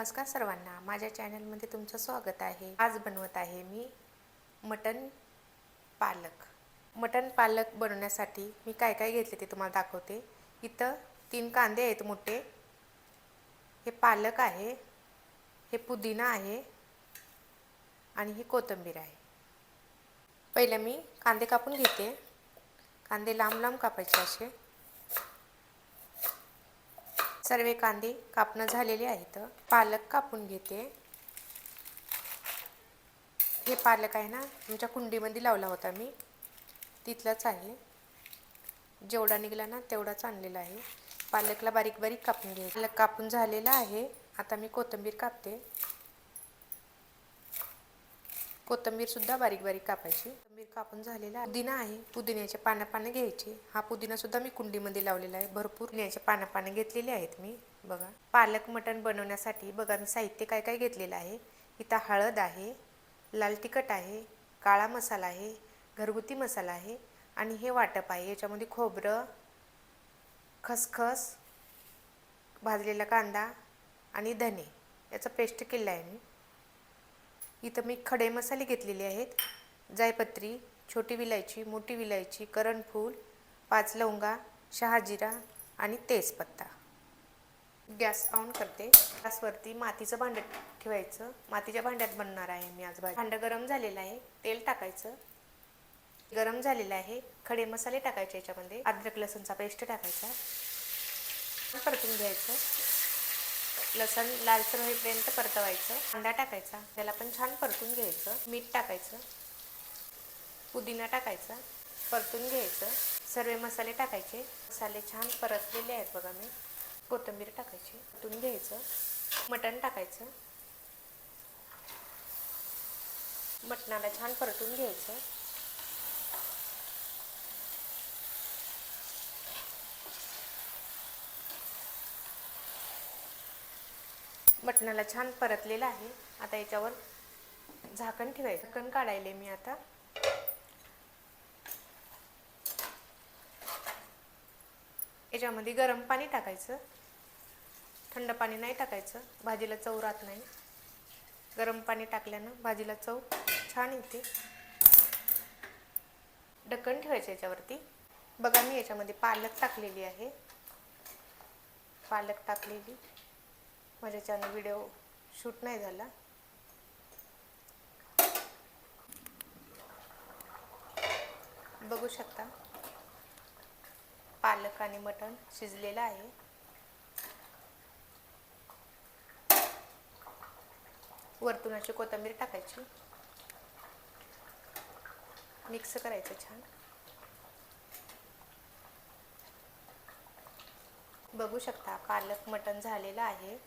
नमस्कार सर्वांना, माझ्या चॅनलमध्ये तुमचं स्वागत आहे। आज बनवत आहे मी मटन पालक। मटन पालक बनवण्यासाठी मी काय काय घेतले ते तुम्हाला दाखवते। इथं 3 कांदे आहेत मोठे, हे पालक आहे, हे पुदिना आहे आणि ही कोथिंबीर आहे। पहिले मी कांदे कापून घेते। कांदे लांब लांब कापायचे असे। सर्व कांदे कापणं झालेले आहेत। पालक कापून घेते। हे पालक आहे ना, तुमच्या कुंडीमध्ये लावला होता मी, तिथलाच आहे। जेवढा निघाला ना तेवढाच आणलेला आहे। पालकला बारीक बारीक कापून घे। पालक कापून झालेला आहे। आता मी कोथिंबीर कापते। कोथिंबीर सुद्धा बारीक बारीक कापायची। कोथिंबीर कापून झालेला आहे। पुदिना आहे, पुदिन्याचे पानं घ्यायचे। हा पुदिना सुद्धा मी कुंडीमध्ये लावलेला आहे। भरपूर पुदिन्याचे पानं घेतलेले आहेत मी। बघा, पालक मटण बनवण्यासाठी बघा मी साहित्य काय काय घेतलेलं आहे। इथं हळद आहे, लाल तिखट आहे, काळा मसाला आहे, घरगुती मसाला आहे आणि हे वाटप आहे। याच्यामध्ये खोबरं, खसखस, भाजलेला कांदा आणि धने याचा पेस्ट केला आहे मी। इथं मी खडे मसाले घेतलेले आहेत। जायपत्री, छोटी विलायची, मोठी विलायची, करणफूल, 5 लवंगा, शहाजिरा आणि तेजपत्ता। गॅस ऑन करते। गॅसवरती मातीचं भांडं ठेवायचं। मातीच्या भांड्यात बनणार आहे मी आज भाजी। भांडं गरम झालेलं आहे, तेल टाकायचं। गरम झालेलं आहे, खडे मसाले टाकायचे। याच्यामध्ये अद्रक लसूणचा पेस्ट टाकायचा, परतून घ्यायचं। लसूण लालसर होईपर्यंत परतवायचं। कांदा टाकायचा, त्याला पण छान परतून घ्यायचं। मीठ टाकायचं, पुदिना टाकायचा, परतून घ्यायचं। सर्व मसाले टाकायचे। मसाले छान परतलेले आहेत बघा मी। कोथिंबीर टाकायची, परतून घ्यायचं। मटण टाकायचं, मटणाला छान परतून घ्यायचं। मटणाला छान परतलेलं आहे। आता याच्यावर झाकण ठेवायचं। झाकण काढायले मी आता। याच्यामध्ये गरम पाणी टाकायचं, थंड पाणी नाही टाकायचं, भाजीला चव राहत नाही। गरम पाणी टाकल्यानं भाजीला चव छान येते। ढक्कन ठेवायचं याच्यावरती। बघा मी याच्यामध्ये पालक टाकलेली आहे। पालक टाकलेली, माझ्याच्यानं व्हिडिओ शूट नाही झाला। बघू शकता पालक आणि मटण शिजलेलं आहे। वरतून अशी कोथिंबीर टाकायची, मिक्स करायचं छान। बघू शकता पालक मटण झालेलं आहे।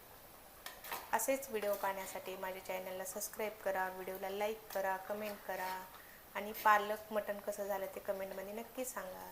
असेच व्हिडिओ पाहण्यासाठी माझ्या चॅनलला सबस्क्राईब करा, व्हिडिओला लाईक करा, कमेंट करा आणि पालक मटण कसं झालं ते कमेंटमध्ये नक्की सांगा।